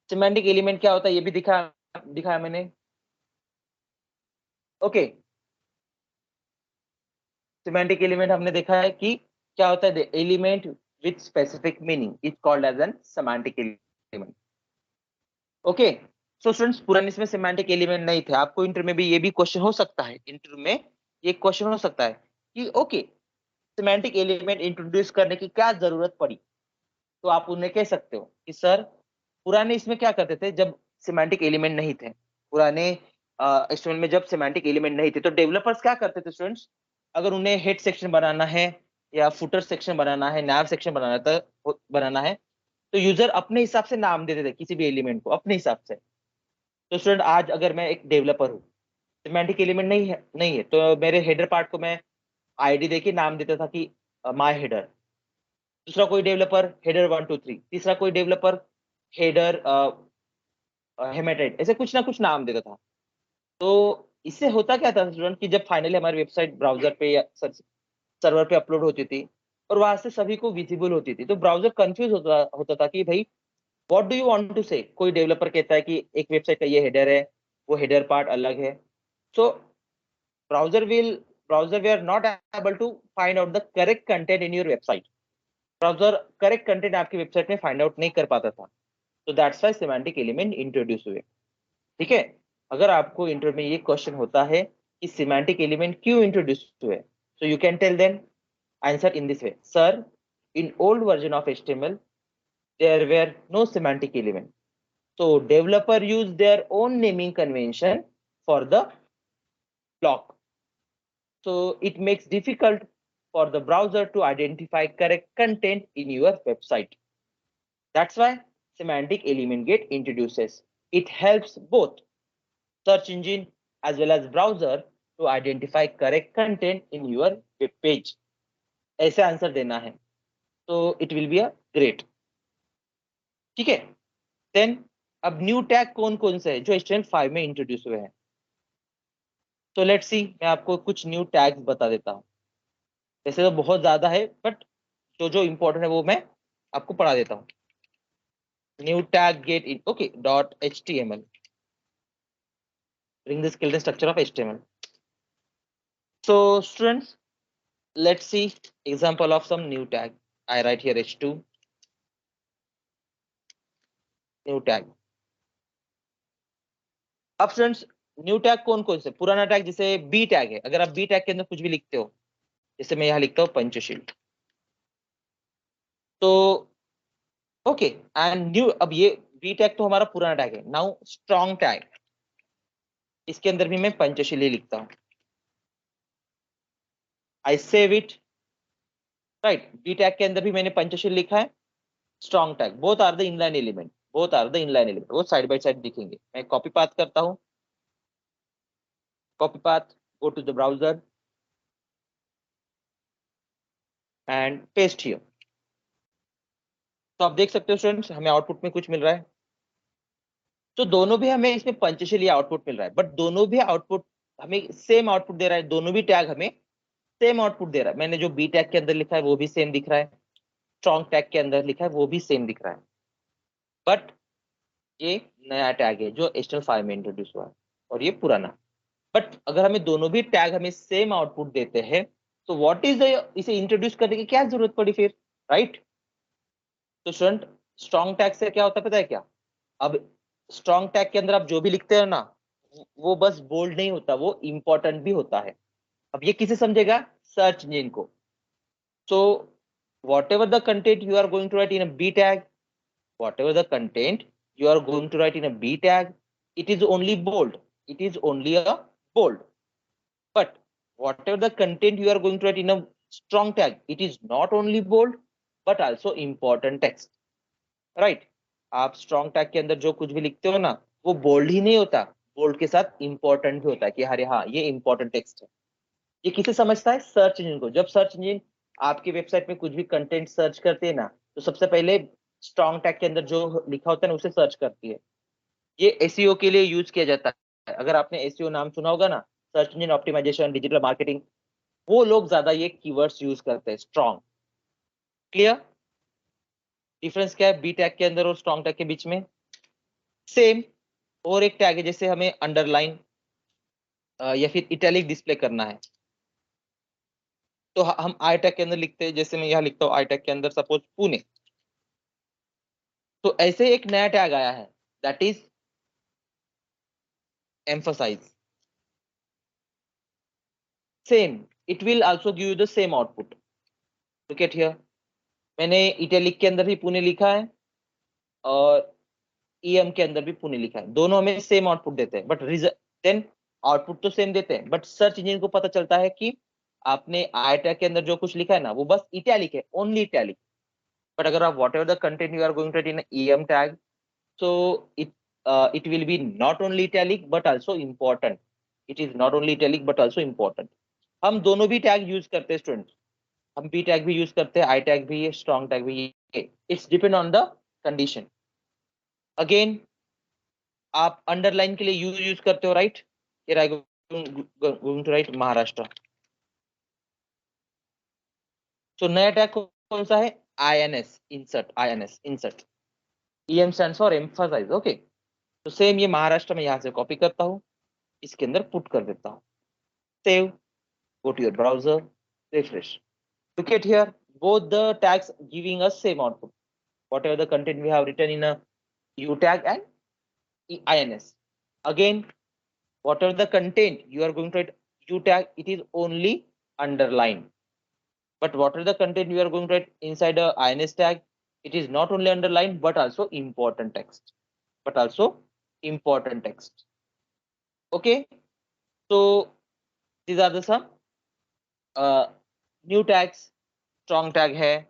S1: सिमेंटिक एलिमेंट क्या होता है ये भी दिखाया मैंने, ओके? सिमेंटिक एलिमेंट हमने देखा है कि क्या होता है, element with specific meaning is called as an semantic element, okay? So students, पुराने इसमें सिमेंटिक एलिमेंट नहीं थे। आपको इंटरव्यू में भी ये भी क्वेश्चन हो सकता है, इंटरव्यू में ये क्वेश्चन हो सकता है कि ओके, सिमेंटिक एलिमेंट इंट्रोड्यूस करने की क्या जरूरत पड़ी? तो आप उन्हें कह सकते हो कि सर पुराने इसमें क्या करते थे, जब सिमेंटिक एलिमेंट नहीं थे, पुराने स्टूडेंट में जब सिमेंटिक एलिमेंट नहीं थे तो डेवलपर्स क्या करते थे स्टूडेंट्स, अगर उन्हें हेड सेक्शन बनाना है या फुटर सेक्शन बनाना है, नैव सेक्शन बनाना है तो यूजर अपने हिसाब से नाम देते थे किसी भी एलिमेंट को अपने हिसाब से, तो स्टूडेंट आज अगर मैं एक डेवलपर हूँ, सिमेंटिक एलिमेंट नहीं है तो मेरे हेडर पार्ट को मैं आईडी देके नाम देता था कि माय हेडर। दूसरा कोई डेवलपर हेडर 1 2 3, तीसरा कोई डेवलपर हेडर हेमेटाइट, ऐसे कुछ ना कुछ नाम देता था। तो इससे होता क्या था स्टूडेंट कि जब फाइनली हमारी वेबसाइट ब्राउजर पे या सर्वर पे अपलोड होती थी और वहां से सभी को विजिबल होती थी, तो ब्राउजर कंफ्यूज होता था कि भाई what do you want to say. कोई डेवलपर कहता है कि एक वेबसाइट का ये हेडर है, वो हेडर पार्ट अलग है। सो browser will browser were not able to find out the correct content in your website। Browser correct content आपकी वेबसाइट में फाइंड आउट नहीं कर पाता था। तो that's why semantic element introduce हुए। ठीक है, अगर आपको इंटरव्यू में ये क्वेश्चन होता है कि सिमेंटिक एलिमेंट क्यों इंट्रोड्यूस हुए, so you can tell them answer in this way, sir, in old version of HTML there were no semantic element, so developer used their own naming convention for the block, so it makes difficult for the browser to identify correct content in your website. That's why semantic element get introduces. It helps both search engine as well as browser to identify correct content in your web page। ऐसे answer देना है तो it will be a great. ठीक है, then अब new tag कौन कौन से है जो HTML5 में इंट्रोड्यूस हुए हैं। तो लेट्स सी, मैं आपको कुछ न्यू टैग्स बता देता हूँ। वैसे तो बहुत ज्यादा है बट जो जो इंपॉर्टेंट है वो मैं आपको पढ़ा देता हूँ। New tag get in okay dot HTML, bring the skeleton structure of HTML। So students, let's see example of some new tag। I write here H2 new tag। अब स्टूडेंट्स न्यू टैग कौन कौन से, पुराना tag जैसे B tag है, अगर आप B tag के अंदर कुछ भी लिखते हो, जैसे मैं यहाँ लिखता हूँ पंचशील, तो ओके एंड न्यू, अब ये बी टैग तो हमारा पुराना टैग है। नाउ स्ट्रॉन्ग टैग, इसके अंदर भी मैं पंचशील ही लिखता हूँ। I save it, right, B tag के अंदर भी मैंने पंचशील लिखा है। Strong tag, both are the inline element, both are the inline element, वो साइड बाय साइड दिखेंगे। मैं कॉपी पाथ करता हूँ, copy path, go to the browser and paste here. तो आप देख सकते हो स्टूडेंट्स हमें आउटपुट में कुछ मिल रहा है। तो दोनों भी हमें इसमें पंचशील आउटपुट मिल रहा है, बट दोनों भी आउटपुट हमें सेम आउटपुट दे रहा है। दोनों भी टैग हमें सेम आउटपुट दे रहा है। मैंने जो बी टैग के अंदर लिखा है वो भी सेम दिख रहा है, स्ट्रॉन्ग टैग के अंदर लिखा है वो भी सेम दिख रहा है। बट ये नया टैग है जो HTML5 में इंट्रोड्यूस हुआ है और ये पुराना। बट अगर हमें दोनों भी टैग हमें सेम आउटपुट देते हैं तो व्हाट इज द, इसे इंट्रोड्यूस करने की क्या जरूरत पड़ी फिर, राइट। तो स्टूडेंट स्ट्रॉन्ग टैग से क्या होता है पता है क्या, अब स्ट्रॉन्ग टैग के अंदर आप जो भी लिखते हो ना वो बस बोल्ड नहीं होता, वो इंपॉर्टेंट भी होता है। अब ये किसे समझेगा, सर्च इंजन को। So whatever the content you are going to write in a B tag, whatever the content you are going to write in a B tag, it is only bold, it is only a bold, but whatever the content you are going to write in a strong tag, it is not only bold but also important text, right। आप strong tag के अंदर जो कुछ भी लिखते हो ना वो bold ही नहीं होता, bold के साथ important भी होता है कि अरे हाँ ये important text है। ये किसे समझता है, सर्च इंजन को। जब सर्च इंजन आपकी वेबसाइट में कुछ भी कंटेंट सर्च करते हैं ना तो सबसे पहले स्ट्रॉन्ग टैग के अंदर जो लिखा होता है ना उसे सर्च करती है। ये एसईओ के लिए यूज किया जाता है। अगर आपने एसईओ नाम सुना होगा ना, search engine optimisation, digital marketing, वो लोग ज्यादा ये कीवर्ड्स यूज करते हैं, स्ट्रॉन्ग। क्लियर, डिफरेंस क्या है बी टैग के अंदर और स्ट्रॉन्ग टैग के बीच में, सेम। और एक टैग है जैसे हमें अंडरलाइन या फिर इटैलिक डिस्प्ले करना है तो हम आई टैग के अंदर लिखते हैं, जैसे मैं यहाँ लिखता हूँ आई टैग के अंदर सपोज पुणे। तो ऐसे एक नया टैग आया है that is emphasize, same, it will also give you the same output। look at here, मैंने इटैलिक के अंदर भी पुणे लिखा है और ईएम के अंदर भी पुणे लिखा है, दोनों हमें सेम आउटपुट देते हैं बट देन आउटपुट तो सेम देते हैं बट सर्च इंजन को पता चलता है कि आपने आई टैग के अंदर जो कुछ लिखा है ना वो बस इटैलिक है, ओनली इटैलिक। बट अगर आप whatever the content you are going to in EM tag, so it will be not only italic but also important. It is not only italic but also important. हम दोनों भी tag use करते हैं students, हम B tag भी use करते हैं, I tag भी, स्ट्रॉन्ग टैग भी. It's depend on the condition. Again आप अंडरलाइन के लिए यूज करते हो, right? Here I going to write Maharashtra. तो नया टैग कौन सा है? INS, insert, INS, insert. EM stands for emphasize. Okay, तो सेम ये महाराष्ट्र में यहाँ से कॉपी करता हूँ, इसके अंदर पुट कर देता हूँ. Save, go to your browser, refresh. Look at here, both the tags giving us same output. Whatever the content we have written in a U tag and INS. Again, whatever the content you are going to write U tag, it is only underlined. But whatever the content you are going to write inside a INS tag, it is not only underlined but also important text. But also important text. Okay, so these are the some new tags. Strong tag है,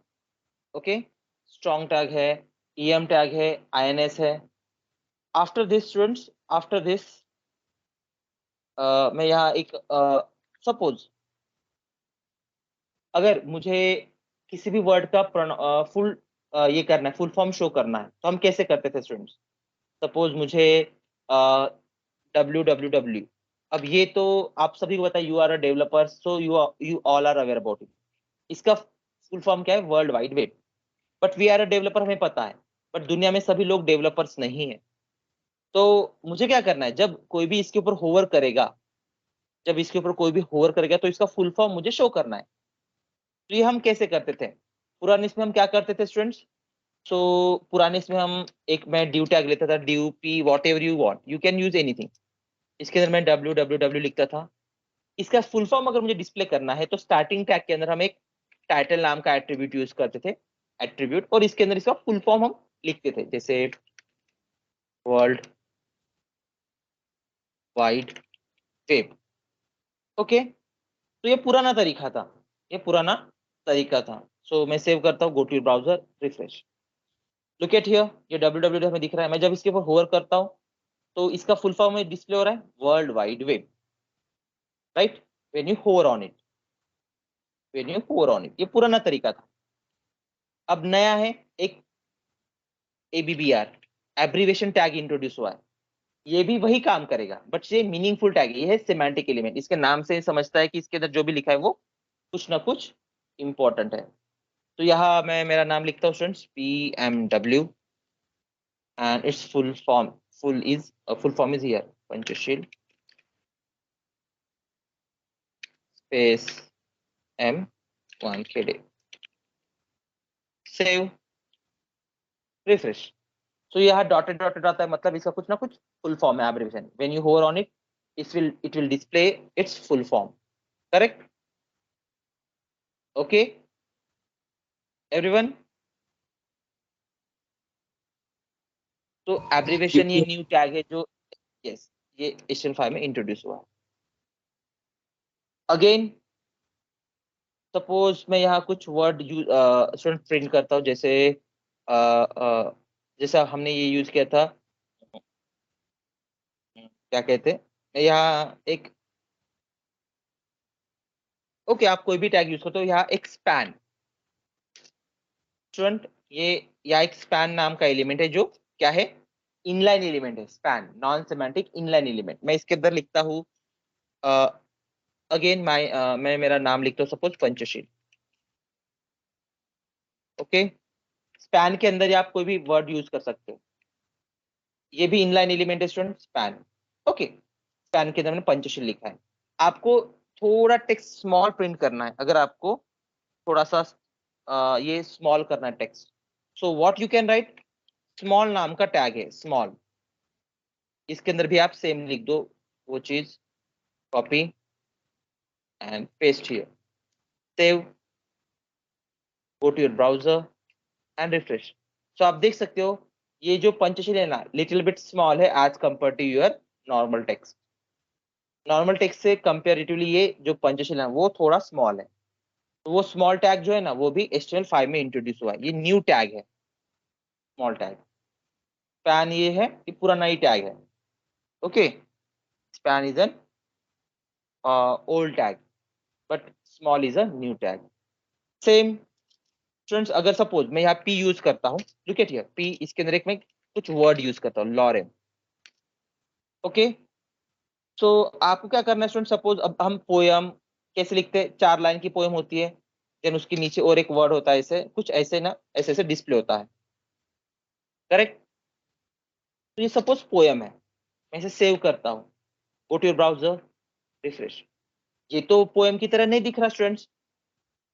S1: okay, strong tag है, EM tag है, INS है. After this students, after this मैं यहाँ एक suppose अगर मुझे किसी भी वर्ड का फुल ये करना है, फुल फॉर्म शो करना है, तो हम कैसे करते थे स्टूडेंट्स? सपोज मुझे www, अब ये तो आप सभी को पता है, you are a developer, so you all are aware about it. इसका फुल फॉर्म क्या है? World wide web. But we are a developer, हमें पता है, बट दुनिया में सभी लोग डेवलपर्स नहीं है. तो मुझे क्या करना है, जब कोई भी इसके ऊपर होवर करेगा, जब इसके ऊपर कोई भी होवर करेगा तो इसका फुल फॉर्म मुझे शो करना है. तो ये हम कैसे करते थे? पुराने इसमें हम क्या करते थे स्टूडेंट्स? सो पुराने इसमें हम एक, मैं ड्यू टैग लेता था, due P what ever you want, you can use anything. इसके अंदर मैं www लिखता था. इसका फुल फॉर्म अगर मुझे डिस्प्ले करना है तो स्टार्टिंग टैग के अंदर हम एक टाइटल नाम का एट्रीब्यूट यूज करते थे, एट्रीब्यूट, और इसके अंदर इसका फुल फॉर्म हम लिखते थे, जैसे वर्ल्ड वाइड वेब. ओके, तो ये पुराना तरीका था, ये पुराना तरीका था. सो मैं सेव करता हूँ, go to your browser, refresh. Look at here, ये www हमें दिख रहा है. मैं जब इसके ऊपर होवर करता हूँ तो इसका फुल फॉर्म में डिस्प्ले हो रहा है, world wide web, right? When you hover on it, when you hover on it. ये पुराना तरीका था. अब नया है एक ABBR, एब्रीवेशन टैग इंट्रोड्यूस हुआ है. ये भी वही काम करेगा, बट ये मीनिंगफुल टैग है, ये है सिमेंटिक एलिमेंट. इसके नाम से समझता है कि इसके अंदर जो भी लिखा है वो कुछ ना कुछ इंपॉर्टेंट है. तो यहाँ मैं मेरा नाम लिखता हूँ students, PMW, and its full form is here, Panchashil space M1KD. Save, refresh. So यहाँ डॉटेड डॉटेड आता है, मतलब इसका कुछ ना कुछ फुल फॉर्म है, abbreviation. When you hover on it, it will display its full form. Correct? Okay, everyone. तो एब्रिविएशन ये न्यू टैग है जो, यस, ये HTML5 में इंट्रोड्यूस हुआ है. अगेन सपोज मैं यहाँ कुछ वर्ड स्टूडेंट प्रिंट करता हूँ, जैसे जैसा हमने ये यूज किया था, क्या कहते हैं यहाँ एक, ओके, आप कोई भी टैग यूज करते हो. यहाँ एक स्पैन, स्टूडेंट, ये यहाँ एक स्पैन नाम का एलिमेंट है जो क्या है? इनलाइन एलिमेंट है. Span non semantic inline element. मैं इसके अंदर लिखता हूँ अगेन मैं मेरा नाम लिखता हूँ, सपोज पंचशील. ओके, स्पैन के अंदर आप कोई भी वर्ड यूज कर सकते हो. ये भी इनलाइन एलिमेंट है स्टूडेंट, स्पैन. ओके, स्पैन के अंदर मैंने पंचशील लिखा है. आपको थोड़ा टेक्स्ट स्मॉल प्रिंट करना है, अगर आपको थोड़ा सा ये स्मॉल करना है text, so what you can write, small नाम का टैग है, स्मॉल. इसके अंदर भी आप सेम लिख दो वो चीज, copy and paste here, save, go to your browser and refresh. So आप देख सकते हो ये जो पंचशील है ना, लिटिल बिट स्मॉल है as compare to your normal text. Normal text से कंपेरेटिवली ये जो पंचशील है वो थोड़ा स्मॉल है. तो वो स्मॉल टैग जो है ना, वो भी HTML5 में इंट्रोड्यूस हुआ है. ये न्यू टैग है, स्मॉल टैग. स्पैन ये है कि पूरा नई टैग है. Okay, span is an old tag but small is a new tag. Same students, अगर सपोज मैं यहाँ p यूज करता हूँ, लुक एट हियर, p इसके अंदर एक मैं कुछ वर्ड यूज करता हूँ, लॉरेम. ओके, सो आपको क्या करना है स्टूडेंट, सपोज अब हम पोयम कैसे लिखते हैं, 4 लाइन की पोयम होती है, देन उसके नीचे और एक वर्ड होता है, ऐसे कुछ ऐसे ना, ऐसे ऐसे डिस्प्ले होता है, करेक्ट. तो ये सपोज पोयम है, मैं इसे सेव करता हूँ, go to your browser, refresh. ये तो पोयम की तरह नहीं दिख रहा स्टूडेंट्स.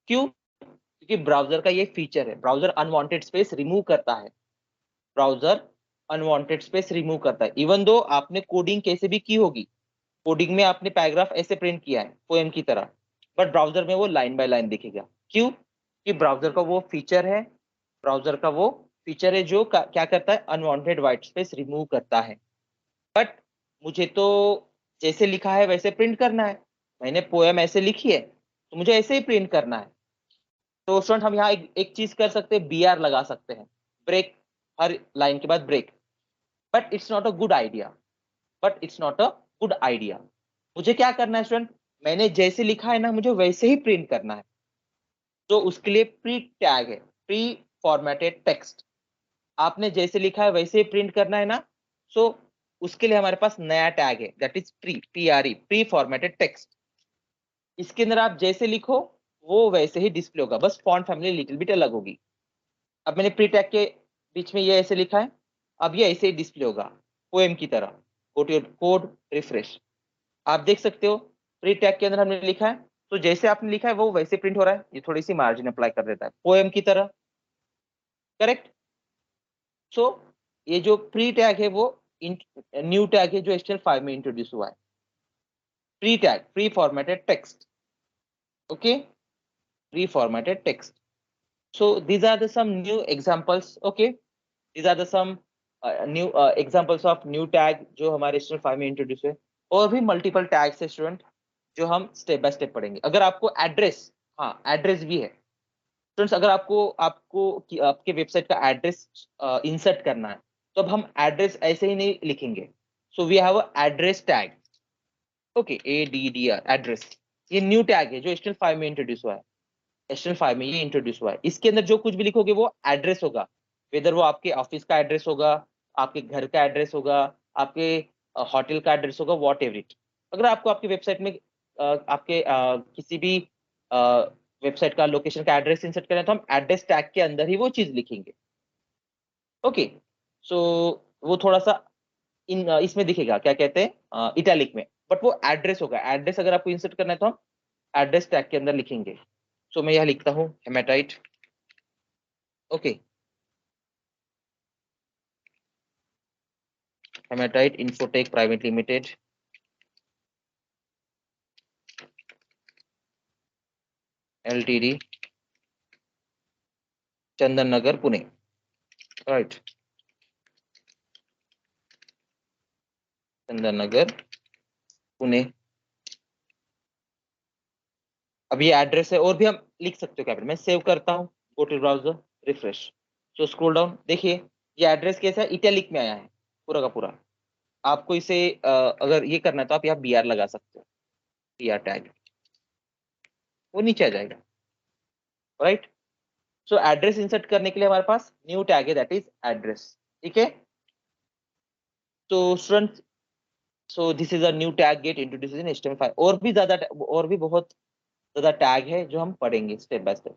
S1: क्यों? क्योंकि ब्राउजर का ये फीचर है, ब्राउजर अनवांटेड स्पेस रिमूव करता है. ब्राउजर अनवांटेड स्पेस रिमूव करता है. इवन दो आपने कोडिंग कैसे भी की होगी, कोडिंग में आपने पैराग्राफ ऐसे प्रिंट किया है पोएम की तरह, बट ब्राउजर में वो लाइन बाय लाइन दिखेगा. क्यों? कि ब्राउजर का वो फीचर है, ब्राउजर का वो फीचर है जो क्या करता है, अनवांटेड व्हाइट स्पेस रिमूव करता है. बट मुझे तो जैसे लिखा है वैसे प्रिंट करना है, मैंने पोएम ऐसे लिखी है तो मुझे ऐसे ही प्रिंट करना है. तो स्टूडेंट हम यहाँ एक चीज कर सकते हैं, BR लगा सकते हैं, ब्रेक, हर लाइन के बाद break. But it's not a good idea, but it's not a good idea. मुझे क्या करना है स्टूडेंट, मैंने जैसे लिखा है ना, मुझे वैसे ही प्रिंट करना है. तो उसके लिए प्री टैग है, प्री फॉर्मेटेड टेक्स्ट. आपने जैसे लिखा है वैसे ही प्रिंट करना है ना, सो उसके लिए हमारे पास नया टैग है, that is PRE, pre formatted text. इसके अंदर आप जैसे लिखो वो वैसे ही डिस्प्ले होगा, बस फॉन्ट फैमिली लिटिल बिट अलग होगी. अब मैंने प्री टैग के बीच में ये ऐसे लिखा है, अब ये ऐसे ही डिस्प्ले होगा पोएम की तरह. Go to your code, refresh. आप देख सकते हो प्री टैग के अंदर हमने लिखा है, तो जैसे आपने लिखा है वो वैसे प्रिंट हो रहा है. ये थोड़ी सी मार्जिन अप्लाई कर देता है पोएम की तरह, करेक्ट. सो ये जो प्री टैग है वो न्यू टैग है जो HTML5 में इंट्रोड्यूस हुआ है. Pre tag, pre formatted text. Okay, pre formatted text. So these are the some new examples. Okay, these are the some new examples of new tag जो हमारे HTML5 में introduce हुए. और भी मल्टीपल टैग्स है student जो हम step by step पढ़ेंगे. अगर आपको एड्रेस, हाँ एड्रेस भी है स्टूडेंट्स, अगर आपको आपको आपके वेबसाइट का एड्रेस इंसर्ट करना है तो अब हम एड्रेस ऐसे ही नहीं लिखेंगे. So we have a address tag. Okay, ADDR, address. ये न्यू टैग है जो HTML5 में इंट्रोड्यूस हुआ है, HTML5 में ये इंट्रोड्यूस हुआ है. इसके अंदर जो कुछ भी लिखोगे वो एड्रेस होगा, वेदर वो आपके ऑफिस का एड्रेस होगा, आपके घर का एड्रेस होगा, आपके होटल का एड्रेस होगा, वॉट एवर इट. अगर आपको आपकी वेबसाइट में आपके किसी भी वेबसाइट का लोकेशन का एड्रेस इंसर्ट करना है तो हम एड्रेस टैग के अंदर ही वो चीज लिखेंगे. ओके, सो वो थोड़ा सा इसमें दिखेगा, क्या कहते हैं, इटैलिक में, बट वो एड्रेस होगा. एड्रेस अगर आपको इंसर्ट करना है तो हम एड्रेस टैग के अंदर लिखेंगे. सो मैं यह लिखता हूँ hematite. Okay, hematite infotech private limited, LTD, Chandan Nagar, Pune. Right, Chandan Nagar, Pune. अब ये एड्रेस है, और भी हम लिख सकते हो कैपिटल. मैं सेव करता हूँ, go to browser, refresh. So scroll down, देखिए ये एड्रेस कैसा है, इटैलिक में आया है पूरा का पूरा. आपको इसे अगर ये करना है तो आप यहाँ BR लगा सकते हो, BR टैग, वो नीचे आ जाएगा. राइट, सो एड्रेस इंसर्ट करने के लिए हमारे पास न्यू टैग है, दैट इज एड्रेस. ठीक है, तो student, so this is a new tag gate introduce in HTML5. और भी बहुत ज्यादा टैग है जो हम पढ़ेंगे step by step.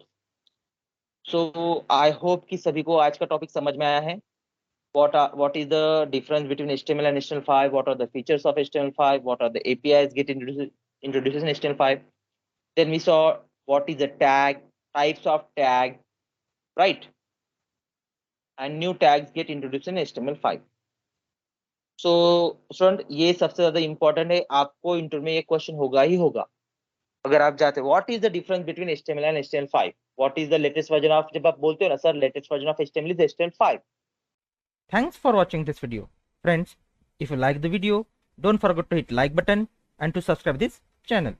S1: So I hope कि सभी को आज का टॉपिक समझ में आया है. what is the difference between HTML and HTML5, what are the features of HTML5, what are the APIs get introduced in HTML5. Then we saw what is a tag, types of tag, right, and new tags get introduced in HTML5. So student ये सबसे ज्यादा important है, आपको interview में ये question होगा ही होगा अगर आप जाते. What is the difference between HTML and HTML5, what is the latest version of, जब आप बोलते हो ना sir latest version of HTML is HTML5.
S2: Thanks for watching this video. Friends, if you like the video, don't forget to hit like button and to subscribe this channel.